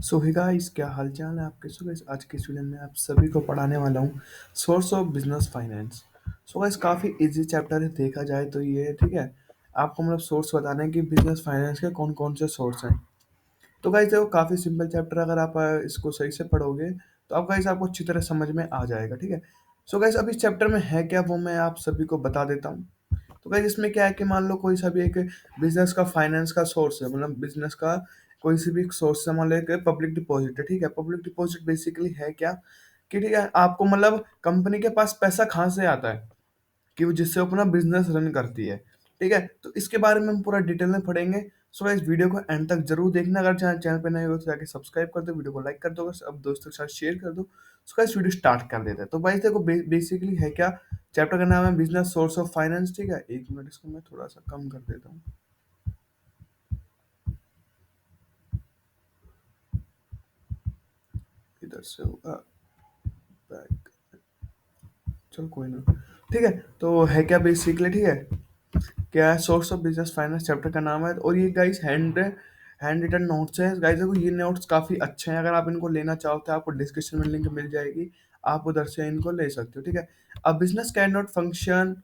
सो hey guys, क्या हाल चाल है आपके। सो गाइस, आज के इस वीडियो में आप सभी को पढ़ाने वाला हूँ source of business finance. So guys, काफ़ी इजी चैप्टर है देखा जाए तो ये, ठीक है। आपको मतलब सोर्स बताना है कि बिजनेस फाइनेंस के कौन कौन से सोर्स हैं। तो गाइस देखो, काफ़ी सिंपल चैप्टर, अगर आप इसको सही से पढ़ोगे तो आप गाइस आपको अच्छी तरह समझ में आ जाएगा, ठीक है। सो गाइस, अब इस चैप्टर में है क्या वो मैं आप सभी को बता देता हूँ। तो गाइस, इसमें क्या है कि मान लो कोई सा भी एक बिजनेस का फाइनेंस का सोर्स है, मतलब बिजनेस का कोई सी भी सोर्स से, मान लो एक पब्लिक डिपॉजिट है, ठीक है। पब्लिक डिपॉजिट बेसिकली है क्या कि, ठीक है, आपको मतलब कंपनी के पास पैसा कहाँ से आता है कि वो जिससे वो अपना बिजनेस रन करती है, ठीक है। तो इसके बारे में हम पूरा डिटेल में पढ़ेंगे। सो इस वीडियो को एंड तक जरूर देखना। अगर चैनल पे नए हो तो जाके सब्सक्राइब कर दो, वीडियो को लाइक कर दो, अब दोस्तों के साथ शेयर कर दो। सो इस वीडियो स्टार्ट कर देते हैं। तो भाई देखो, बेसिकली है क्या, चैप्टर का नाम है बिजनेस सोर्स ऑफ फाइनेंस, ठीक है। एक मिनट, इसको मैं थोड़ा सा कम कर देता हूँ, इधर से होगा बैक। चलो कोई ना, ठीक है। तो है क्या बेसिकली, ठीक है, क्या है source of business finance, chapter का नाम है। और ये गाइस हैंड रिटन नोट्स है गाइस। देखो, ये नोट्स काफी अच्छे हैं, अगर आप इनको लेना चाहो तो आपको डिस्क्रिप्शन में लिंक मिल जाएगी, आप उधर से इनको ले सकते हो, ठीक है। A business can not function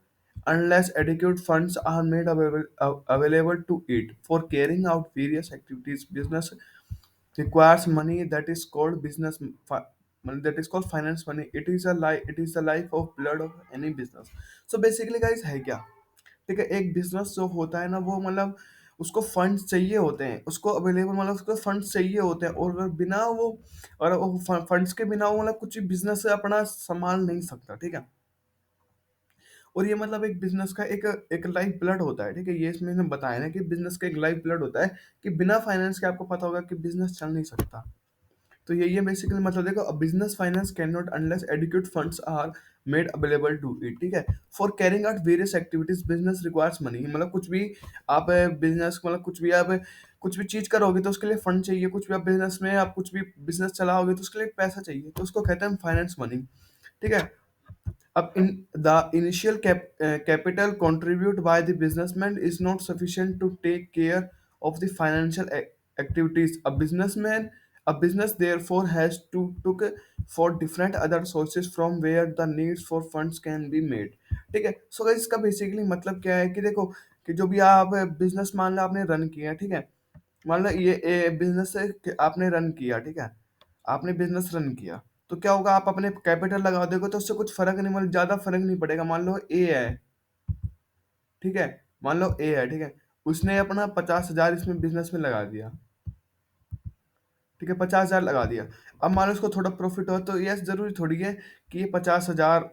unless adequate funds are made available to it for carrying out various activities. Business requires money, that is called money, that is called finance money. It is the life of blood of any business. So basically guys, है क्या, ठीक है, एक business जो होता है ना, वो मतलब उसको फंड्स चाहिए होते हैं, उसको अवेलेबल, मतलब उसको फंड्स चाहिए होते हैं, और अगर बिना वो, और वो फंड्स के बिना वो मतलब कुछ बिजनेस अपना संभाल नहीं सकता, ठीक है। और ये मतलब एक बिजनेस का एक एक लाइफ ब्लड होता है, ठीक है। ये इसमें इन्होंने बताया ना कि बिजनेस का एक लाइफ ब्लड होता है, कि बिना फाइनेंस के आपको पता होगा कि बिजनेस चल नहीं सकता। तो ये बेसिकली मतलब देखो, business finance can not unless adequate funds are made available to it, ठीक है। For carrying out various activities business requires money, मतलब कुछ भी आप बिजनेस, मतलब कुछ भी आप कुछ भी चीज करोगे तो उसके लिए फंड चाहिए, कुछ भी आप बिजनेस में आप कुछ भी बिजनेस चलाओगे तो उसके लिए पैसा चाहिए, तो उसको कहते हैं फाइनेंस मनी, ठीक है। अब in the initial capital contributed by the businessman is not sufficient to take care of the financial activities. A business therefore has to look for different other sources from where the needs for funds can be made. ठीक है। So guys, इसका basically मतलब क्या है कि देखो, कि जो भी आप बिजनेस मान लो आपने रन किया, ठीक है। मान लो ये बिजनेस आपने रन किया, ठीक है। आपने बिजनेस रन किया, तो क्या होगा, आप अपने कैपिटल लगा दोगे तो उससे कुछ फर्क नहीं, मतलब ज्यादा फर्क नहीं पड़ेगा। मान लो ए है, ठीक है। मान लो ए है, ठीक है। उसने अपना 50,000 इसमें बिजनेस में लगा दिया, ठीक है, 50,000 लगा दिया। अब मान लो उसको थोड़ा प्रॉफिट हो, तो यस, जरूरी थोड़ी है कि ये 50,000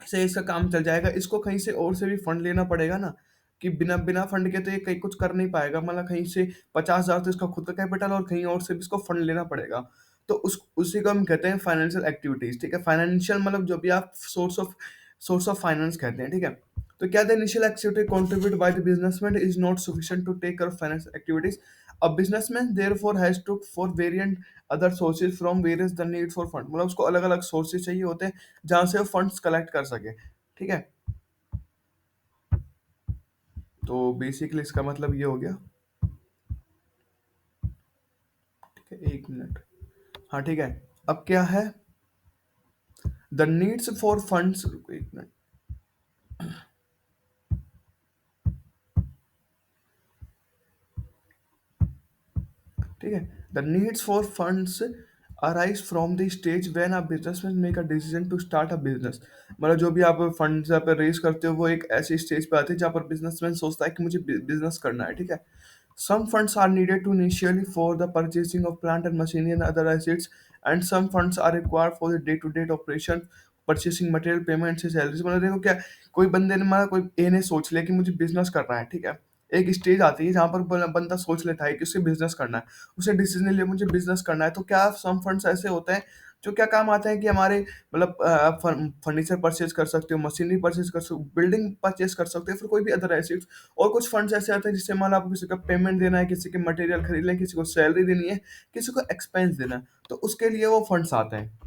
से इसका काम चल जाएगा, इसको कहीं से और से भी फंड लेना पड़ेगा ना, कि बिना बिना फंड के तो ये कहीं कुछ कर नहीं पाएगा। मतलब कहीं से 50,000 तो इसका खुद का कैपिटल, और कहीं और से भी इसको फंड लेना पड़ेगा। तो उसी को हम कहते हैं फाइनेंशियल एक्टिविटीज, ठीक है। फाइनेंशियल मतलब जो भी आप सोर्स ऑफ फाइनेंस कहते हैं, ठीक है। तो क्या the initial activity contribute by the businessman is not sufficient to take care of financial activities. A businessman therefore has to for variant other sources from various the need for fund, मतलब उसको अलग अलग sources चाहिए होते हैं जहाँ से वो फंड्स कलेक्ट कर सके, ठीक है। तो बेसिकली इसका मतलब ये हो गया, ठीक है। एक मिनट, हाँ ठीक है। अब क्या है, द नीड्स फॉर फंड्स, एक मिनट, ठीक है। The needs for funds arise from the stage when a businessman make a decision to start a business, मतलब जो भी आप फंड्स यहाँ पे रेज करते हो वो एक ऐसी स्टेज पे आते हैं जहाँ पर बिजनेसमैन सोचता है कि मुझे बिजनेस करना है, ठीक है। Some funds are needed to initially for the purchasing of plant and machinery and other assets, and some funds are required for the day-to-day operation, purchasing material, payments, salaries। मतलब देखो क्या, कोई बंदे ने, मतलब कोई ए ने सोच लिया कि मुझे बिजनेस करना है, ठीक है। एक स्टेज आती है जहाँ पर बंदा सोच लेता है कि उसे बिजनेस करना है, उसे डिसीजन लिया मुझे बिजनेस करना है। तो क्या सम फंड्स ऐसे होते हैं जो क्या काम आते हैं कि हमारे मतलब आप फर्नीचर परचेज कर सकते हो, मशीनरी परचेज कर सकते हो, बिल्डिंग परचेज कर सकते हो, फिर कोई भी अदर एसेट्स। और कुछ फंड्स ऐसे आते हैं जिससे मान लो आपको किसी का पेमेंट देना है, किसी के मटेरियल खरीदना है, किसी को सैलरी देनी है, किसी को एक्सपेंस देना है, तो उसके लिए वो फंड्स आते हैं।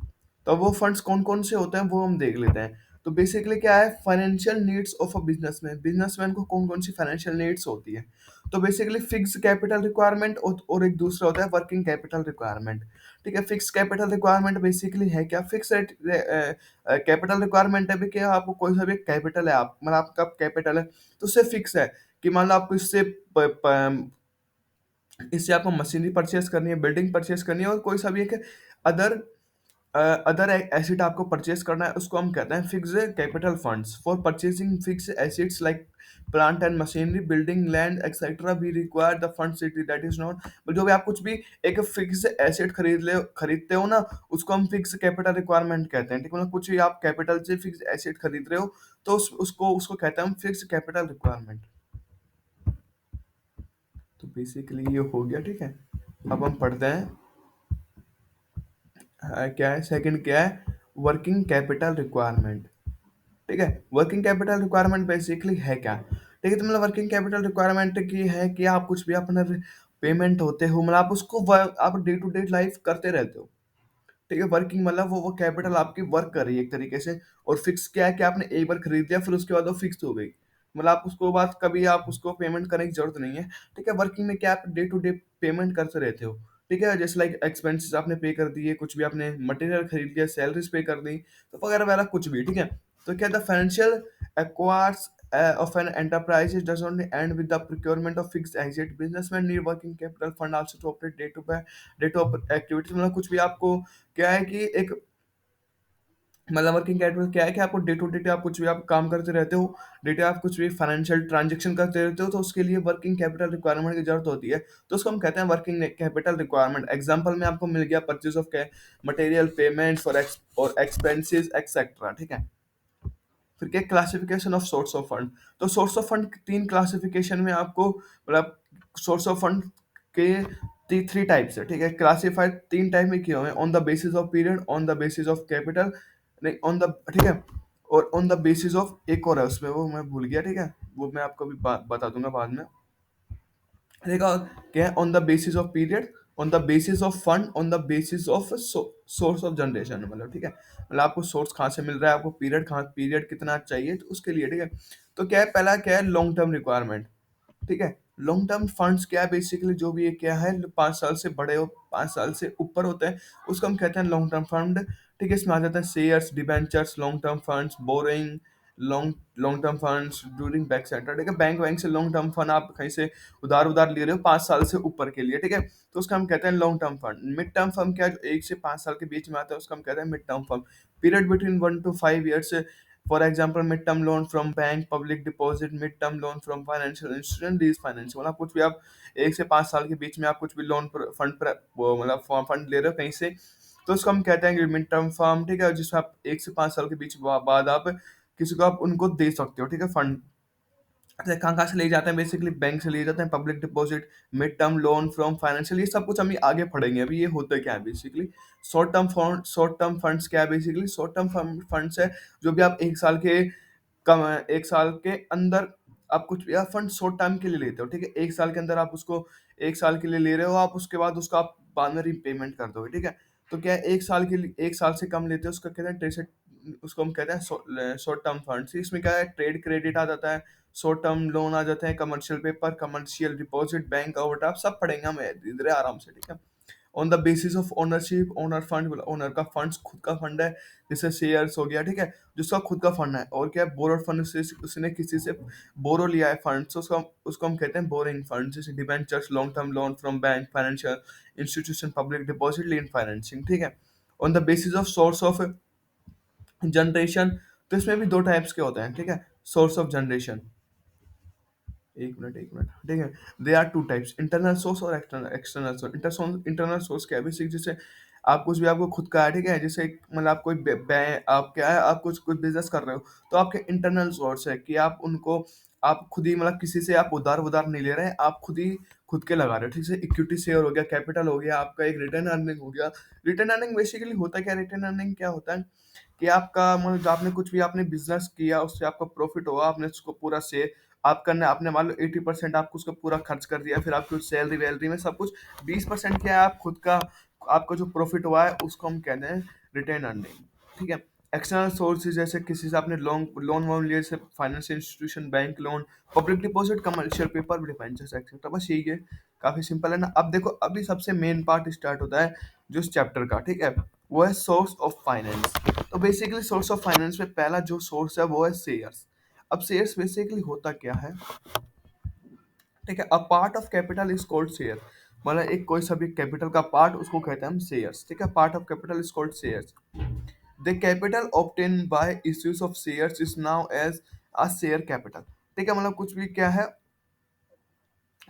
तो वो फंड्स कौन कौन से होते हैं वो हम देख लेते हैं। तो बेसिकली क्या है, financial needs of a businessman, businessman को कौन कौन सी फाइनेंशियल नीड्स होती है। तो बेसिकली फिक्स कैपिटल रिक्वायरमेंट और एक दूसरा होता है वर्किंग कैपिटल रिक्वायरमेंट। ठीक है, फिक्स कैपिटल रिक्वायरमेंट बेसिकली है क्या, फिक्स कैपिटल रिक्वायरमेंट है भी क्या, आपको कोई सा भी कैपिटल है, आप मतलब आपका कैपिटल है तो उससे फिक्स है कि मान लो आपको इससे आपको मशीनरी परचेज करनी है, बिल्डिंग परचेज करनी है, और कोई सा भी एक अदर अदर एसेट आपको परचेज करना है, उसको हम कहते हैं fix capital funds for purchasing fix assets like plant and machinery, building, land etcetera we require the fund that is not, जो भी आप कुछ भी एक फिक्स एसेट खरीदते हो ना, उसको हम फिक्स कैपिटल रिक्वायरमेंट कहते हैं। ठीक है, मतलब कुछ भी आप कैपिटल से फिक्स एसेट खरीद रहे हो तो उसको कहते हैं हम फिक्स कैपिटल रिक्वायरमेंट। तो बेसिकली ये हो गया। ठीक है, अब हम पढ़ते हैं क्या है सेकंड, क्या है वर्किंग कैपिटल रिक्वायरमेंट। ठीक है, वर्किंग कैपिटल रिक्वायरमेंट बेसिकली है क्या। ठीक है, तो मतलब वर्किंग कैपिटल रिक्वायरमेंट की है कि आप कुछ भी अपना पेमेंट होते हो, मतलब आप उसको आप डे टू डे लाइफ करते रहते हो। ठीक है, वर्किंग मतलब वो कैपिटल आपकी वर्क कर रही है एक तरीके से, और फिक्स क्या है कि आपने एक बार खरीद लिया फिर उसके बाद वो फिक्स हो गई, मतलब आप उसको बाद कभी आप उसको पेमेंट करने की जरूरत नहीं है। ठीक है, वर्किंग में क्या आप डे टू डे पेमेंट करते रहते हो। ठीक है, जैसे लाइक एक्सपेंसेस आपने पे कर दिए, कुछ भी आपने मटेरियल खरीद लिया, सैलरीज पे कर दी, तो वगैरह वगैरह कुछ भी। ठीक है, तो क्या the financial acquires of an enterprise does not end with the procurement of fixed asset. Businessmen need working capital fund also to operate day to activities, मतलब कुछ भी आपको क्या है कि एक मतलब वर्किंग कैपिटल क्या है कि आपको डे टू डे आप कुछ भी आप काम करते रहते हो, डे टू आप कुछ भी फाइनेंशियल ट्रांजैक्शन करते रहते हो, तो उसके लिए वर्किंग कैपिटल रिक्वायरमेंट की जरूरत होती है, तो उसको हम कहते हैं वर्किंग कैपिटल रिक्वायरमेंट। एग्जांपल में आपको मिल गया परचेज ऑफ मटेरियल, पेमेंट्स और एक्सपेंसेस एक्सेट्रा। ठीक है, फिर क्या classification of source of fund. तो सोर्स ऑफ फंड तीन क्लासिफिकेशन में आपको मतलब सोर्स ऑफ फंड के थ्री टाइप्स है। ठीक है, क्लासिफाइड तीन टाइप में किए हुए हैं, on the basis of period, on the basis of capital, नहीं ऑन द, ठीक है, और ऑन द बेसिस ऑफ एक और है उसमें, वो मैं भूल गया। ठीक है, वो मैं आपको भी बता दूंगा बाद में। देखा क्या है, on the basis of period, on the basis of fund, on the basis of source of generation, मतलब ठीक है, मतलब आपको सोर्स कहाँ से मिल रहा है, आपको पीरियड कितना चाहिए, तो उसके लिए। ठीक है, तो क्या है पहला, क्या है लॉन्ग टर्म रिक्वायरमेंट। ठीक है, लॉन्ग टर्म फंड्स क्या है बेसिकली, जो भी ये क्या है 5 साल से बड़े हो, 5 साल से ऊपर होते हैं, उसको हम कहते हैं लॉन्ग टर्म फंड। ठीक है, इसमें आ जाता है shares, debentures, long term funds, boring, long long term funds during back centre. ठीक है, बैंक से लॉन्ग टर्म फंड आप कहीं से उधार ले रहे हो 5 साल से ऊपर के लिए। ठीक है, तो उसका हम कहते हैं long term fund. Mid term fund क्या है, जो 1 से 5 साल के बीच में आता है, उसका हम कहते हैं mid term fund. Period between 1 to 5 years, for example mid term loan from bank, public deposit, mid term loan from financial institution, lease financial, मतलब कुछ भी आप 1 से 5 साल के बीच में आप कुछ भी लोन फंड पर मतलब फंड ले रहे हो कहीं से, तो उसको हम कहते हैं मिड टर्म फर्म। ठीक है, जिसमें आप 1 से 5 साल के बीच बाद आप किसी को आप उनको दे सकते हो। ठीक है, फंड कहाँ कहाँ से ले जाते हैं, बेसिकली बैंक से ले जाते हैं, public deposit, mid term loan from financial, ये सब कुछ हम आगे पढ़ेंगे। अभी ये होता क्या है बेसिकली, शॉर्ट टर्म फंड्स क्या है बेसिकली, शॉर्ट टर्म फंड्स है जो भी आप 1 साल के कम 1 साल के अंदर आप कुछ भी आप फंड शॉर्ट टाइम के लिए लेते हो। ठीक है, 1 साल के अंदर आप उसको 1 साल के लिए ले रहे हो, आप उसके बाद उसको आप बाद में रीपेमेंट कर दोगे। ठीक है, तो क्या है 1 साल के लिए 1 साल से कम लेते हो, उसका कहते हैं ट्रेसेट, उसको हम कहते हैं शॉर्ट टर्म फंड्स। इसमें क्या है ट्रेड क्रेडिट आ जाता है, शॉर्ट टर्म लोन आ जाते हैं, commercial paper, commercial deposit, bank overdraft, सब पढ़ेंगे हम इधर आराम से। ठीक है, on the basis of ownership, owner fund, owner का फंड्स खुद का फंड है, जैसे शेयर्स हो गया। ठीक है, जिसका खुद का फंड है, और क्या है बोरोड फंड, से उसने किसी से बोरो लिया है फंड, तो उसको हम कहते हैं बोरिंग फंड, जैसे debentures, long term loan from bank, financial institution, public deposit, lean financing. ठीक है, on the basis of source of generation, तो इसमें भी दो टाइप्स के होते हैं। ठीक है, सोर्स ऑफ जनरेशन, एक मिनट, ठीक है, they are two types, internal source और external external source. Internal source क्या है बेसिक, जैसे आप कुछ भी आपको खुद का है। ठीक है, जैसे मतलब आप कोई आप क्या है, आप कुछ कुछ बिजनेस कर रहे हो, तो आपके इंटरनल सोर्स है कि आप उनको आप खुद ही मतलब किसी से आप उधार नहीं ले रहे हैं, आप खुद ही खुद के लगा रहे हो। ठीक है, इक्विटी शेयर हो गया, कैपिटल हो गया, आपका एक रिटर्न अर्निंग हो गया। रिटर्न अर्निंग बेसिकली होता क्या, रिटर्न अर्निंग क्या होता है कि आपका मतलब जो आपने कुछ भी आपने बिजनेस किया, उससे आपका प्रॉफिट हुआ, आपने उसको पूरा शेयर आप करना, आपने मान लो 80% आपको उसका पूरा खर्च कर दिया, फिर आपकी सैलरी वैलरी में सब कुछ 20% क्या है आप खुद का, आपका जो प्रॉफिट हुआ है उसको हम कहते हैं रिटेन अर्निंग। ठीक है, एक्सटर्नल सोर्सेज जैसे किसी से आपने लोन लोन वोन लिया, जैसे financial institution, bank loan, public deposit, commercial paper, debentures etcetera. बस यही है, काफी सिंपल है ना। अब देखो अभी सबसे मेन पार्ट स्टार्ट होता है जो इस चैप्टर का, ठीक है, वो है सोर्स ऑफ फाइनेंस। तो बेसिकली सोर्स ऑफ फाइनेंस में पहला जो सोर्स है वो है शेयर्स। अब शेयर्स बेसिकली होता क्या है, ठीक है, a part of capital is called share. मतलब एक कोई सा भी कैपिटल का पार्ट, उसको कहते हैं हम शेयर्स, ठीक है, part of capital is called shares. The capital obtained by issues of shares is known as a share capital. ठीक है, मतलब कुछ भी क्या है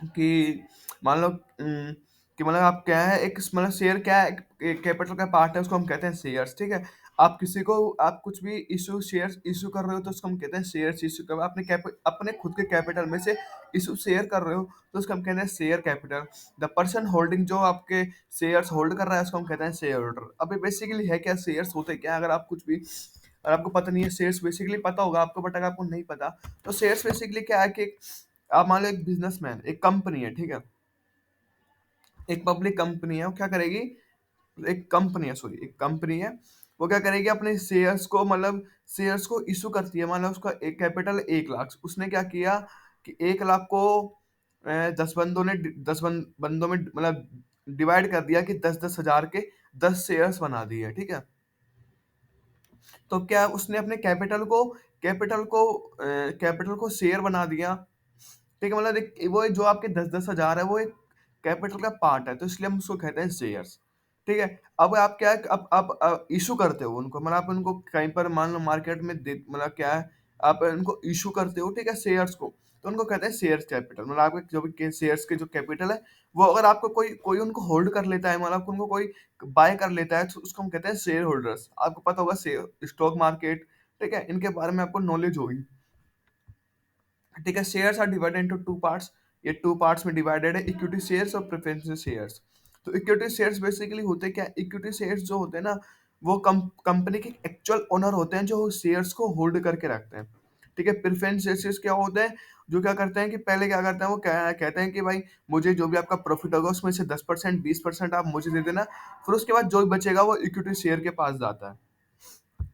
कि मान लो कि मतलब आप क्या है, एक मतलब शेयर क्या है, एक कैपिटल का पार्ट है, उसको हम कहते हैं शेयर्स, ठीक है। आप किसी को आप कुछ भी इशू शेयर्स इशू कर रहे हो तो उसको हम कहते हैं शेयर्स इशू कर, अपने अपने खुद के कैपिटल में से इशू शेयर कर रहे हो तो उसको हम कहते हैं share capital. The person holding, जो आपके शेयर्स होल्ड कर रहा है, उसको हम कहते हैं शेयर होल्डर। अभी बेसिकली है क्या, शेयर्स होते क्या है, अगर आप कुछ भी, अगर आपको पता नहीं है शेयर्स बेसिकली, पता होगा आपको बट अगर आपको नहीं पता, तो शेयर्स बेसिकली क्या है कि आप मान लो एक बिजनेसमैन, एक कंपनी है, ठीक है, एक पब्लिक कंपनी है, वो क्या करेगी, एक कंपनी है, सॉरी, एक कंपनी है, वो क्या करेगी, अपने शेयर्स को, मतलब शेयर्स को इशू करती है। मान लो उसका एक कैपिटल 1 लाख, उसने क्या किया कि 1 लाख को 10 बंदों ने, बंदों में मतलब डिवाइड कर दिया कि 10-10 हजार के 10 शेयर्स बना दिए, ठीक है। तो क्या उसने अपने कैपिटल को शेयर बना दिया, ठीक है, मतलब वो जो आपके 10-10 हजार है वो एक कैपिटल का पार्ट है, तो इसलिए हम उसको कहते हैं शेयर्स, ठीक है। अब आप क्या है, अब आप इशू करते हो उनको, मतलब आप उनको कहीं पर मान लो मार्केट में दे, मतलब क्या है, आप उनको इशू करते हो, ठीक है, शेयर्स को, तो उनको कहते हैं शेयर्स कैपिटल। मतलब आपके जो भी शेयर्स के जो कैपिटल है, वो अगर आपको कोई कोई उनको होल्ड कर लेता है, मतलब उनको कोई बाय कर लेता है, तो उसको हम कहते हैं शेयर होल्डर्स। आपको पता होगा शेयर, स्टॉक मार्केट, ठीक है, इनके बारे में आपको नॉलेज होगी, ठीक है। Shares are divided into two parts. ये टू पार्ट्स में डिवाइडेड है, इक्विटी शेयर्स और प्रेफरेंस शेयर्स। तो इक्विटी शेयर्स बेसिकली होते क्या, इक्विटी शेयर्स जो होते हैं ना, वो कंपनी के एक्चुअल ओनर होते हैं जो शेयर्स को होल्ड करके रखते हैं, ठीक है। प्रेफरेंस शेयर्स क्या होते हैं, जो क्या करते हैं कि पहले क्या करते हैं, वो क्या कहते हैं कि भाई मुझे जो भी आपका प्रॉफिट होगा उसमें से 10% 20% आप मुझे दे देना, फिर उसके बाद जो भी बचेगा वो इक्विटी शेयर के पास जाता है,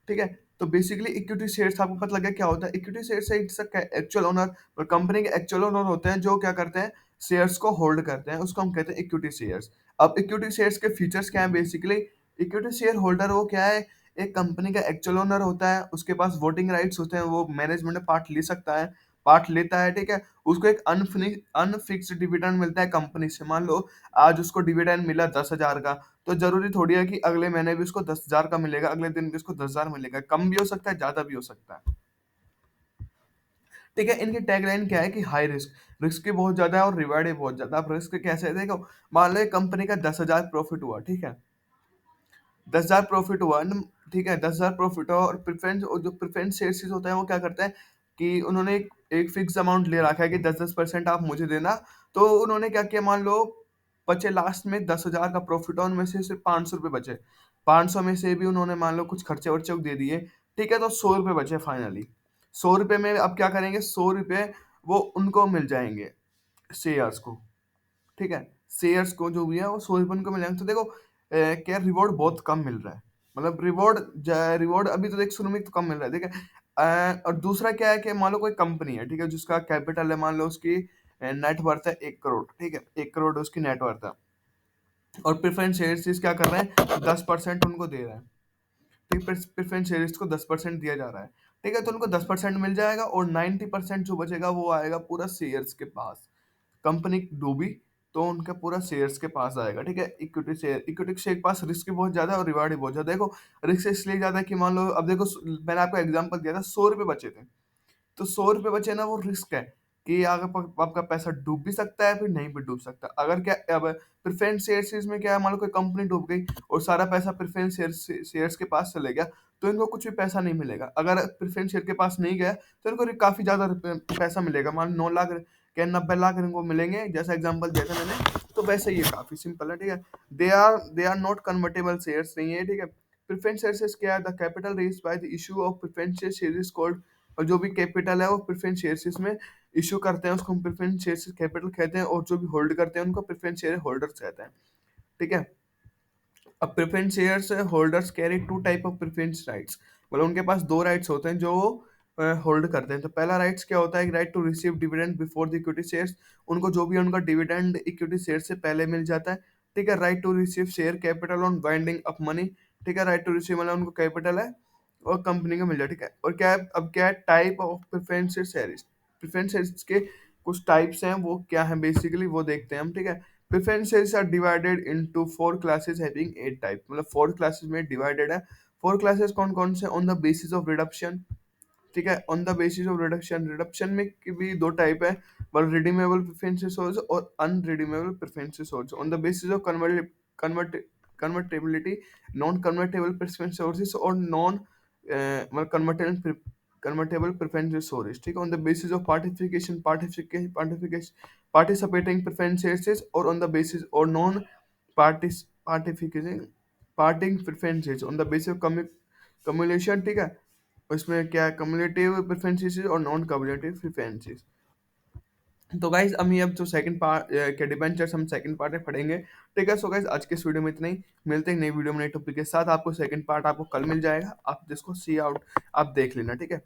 ठीक है। तो बेसिकली इक्विटी शेयर्स आपको पता लग गया क्या होता है। Equity shares its actual owner, और कंपनी के एक्चुअल ओनर होते हैं जो क्या करते हैं, शेयर्स को होल्ड करते हैं, उसको हम कहते हैं इक्विटी शेयर्स। अब इक्विटी शेयर्स के फीचर्स क्या है, बेसिकली इक्विटी शेयर होल्डर वो क्या है, एक कंपनी का एक्चुअल ओनर होता है, उसके पास वोटिंग राइट्स होते हैं, वो मैनेजमेंट में पार्ट ले सकता है, पार्ट लेता है, ठीक है। उसको एक अनफिक्स्ड डिविडेंड मिलता है कंपनी से। मान लो आज उसको डिविडेंड मिला 10 हजार का, तो जरूरी थोड़ी है कि अगले महीने भी उसको 10 हजार का मिलेगा, अगले दिन भी उसको 10 हजार मिलेगा, कम भी हो सकता है, ज्यादा भी हो सकता है, ठीक है। इनकी टैगलाइन क्या है कि हाई रिस्क, रिस्क भी बहुत ज्यादा है और रिवार्ड भी बहुत ज्यादा। आप रिस्क कैसे है, देखो मान लो कंपनी का 10 हजार प्रॉफिट हुआ, ठीक है, 10 हजार प्रॉफिट हुआ न, ठीक है, 10 हजार प्रॉफिट हुआ, और प्रेफरेंस, और जो प्रेफरेंस शेयर्स होता है वो क्या करते हैं कि उन्होंने एक फिक्स अमाउंट ले रखा है कि 10-10% आप मुझे देना। तो उन्होंने क्या किया, मान लो बचे लास्ट में 10 हजार का प्रॉफिट हुआ, उनमें से सिर्फ 500 रुपये बचे, 500 में से भी उन्होंने मान लो कुछ खर्चे वर्चे दे दिए, ठीक है, तो 100 रुपये बचे फाइनली। 100 रुपये में अब क्या करेंगे, 100 रुपये वो उनको मिल जाएंगे, शेयर्स को, ठीक है, शेयर्स को जो भी है वो 100 रुपये को मिल जाएंगे। तो देखो क्या रिवॉर्ड बहुत कम मिल रहा है, मतलब रिवॉर्ड अभी तो देख शुरू में तो कम मिल रहा है, ठीक है। और दूसरा क्या है कि मान लो कोई कंपनी है, ठीक है, जिसका कैपिटल है, मान लो उसकी नेट वर्थ है 1 करोड़, ठीक है, 1 करोड़ उसकी नेट वर्थ है, और प्रेफरेंस शेयर्स क्या कर रहे हैं, 10% उनको दे रहे हैं, ठीक है, प्रेफरेंस शेयर्स को 10% दिया जा रहा है, ठीक है, तो उनको 10% मिल जाएगा, और 90% जो बचेगा वो आएगा पूरा शेयर्स के पास। कंपनी डूबी तो उनका पूरा शेयर्स के पास आएगा, ठीक है। इक्विटी शेयर के पास रिस्क भी बहुत ज्यादा है और रिवार्ड भी बहुत ज्यादा है। देखो रिस्क इसलिए ज्यादा है कि मान लो, अब देखो मैंने आपको एग्जांपल दिया था, 100 रुपये बचे थे, तो 100 रुपये बचे ना, वो रिस्क है कि अगर आपका पैसा डूब भी सकता है, फिर नहीं भी डूब सकता। अगर क्या, अब प्रेफरेंस शेयर्स में क्या है, मान लो कोई कंपनी डूब गई और सारा पैसा प्रेफरेंस शेयर्स के पास चले गया, तो इनको कुछ भी पैसा नहीं मिलेगा। अगर प्रेफरेंस शेयर के पास नहीं गया तो इनको काफी ज्यादा पैसा मिलेगा, मान लो 9 लाख क्या 90 लाख इनको मिलेंगे, जैसा एग्जाम्पल दिया था मैंने। तो वैसे ये काफी सिंपल है, ठीक है। They are not convertible shares नहीं है, ठीक है। प्रेफरेंस शेयर्स क्या है, the capital raised by the issue of preference share is called, और जो भी कैपिटल है वो प्रेफरेंस शेयर्स में इशू करते हैं उसको हम प्रेफरेंस शेयर्स कैपिटल कहते हैं, और जो भी होल्ड करते हैं उनको प्रेफरेंस शेयर होल्डर्स कहते हैं, ठीक है। अब preference shares holders carry two type of preference rights. मतलब उनके पास दो राइट्स होते हैं जो होल्ड करते हैं। तो पहला राइट्स क्या होता है, right to receive dividend before the equity shares, उनको जो भी उनका डिविडेंड इक्विटी शेयर से पहले मिल जाता है। ठीक है, right to receive share capital on winding up money. ठीक है, राइट टू रिसीव मतलब उनको कैपिटल है और कंपनी का मिल जाए। ठीक है, और क्या है, अब क्या है, type of preference shares. Preference shares के कुछ टाइप्स हैं, वो क्या है बेसिकली वो देखते हैं हम। ठीक है, preference shares are divided into four classes having eight type, मतलब फोर क्लासेस में डिवाइडेड है। फोर क्लासेस कौन कौन से, on the basis of reduction. ठीक है, on the basis of reduction, reduction में की भी दो टाइप है, वन रिडीमेबल प्रेफरेंस शेयर्स और unredeemable preference shares. On the basis of convert convertibility, non convertible preference shares और नॉन मतलब कन्वर्टेबल प्रेफरेंस शेयर्स। ठीक है, on the basis of participating preference shares और ऑन द बेसिस और non participating parting preferences on the basis of cumulation. ठीक है, उसमें क्या है, कम्युलेटिव प्रेफरेंसेस और नॉन कम्युलेटिव प्रेफरेंसेस। तो गाइज अभी अब जो सेकंड पार्ट के डिबेंचर्स हम सेकंड पार्ट में पढ़ेंगे। ठीक है, सो गाइज आज के इस वीडियो में इतना ही, मिलते हैं नई वीडियो में नई टॉपिक के साथ। आपको सेकंड पार्ट आपको कल मिल जाएगा, आप जिसको सी आउट आप देख लेना। ठीक है।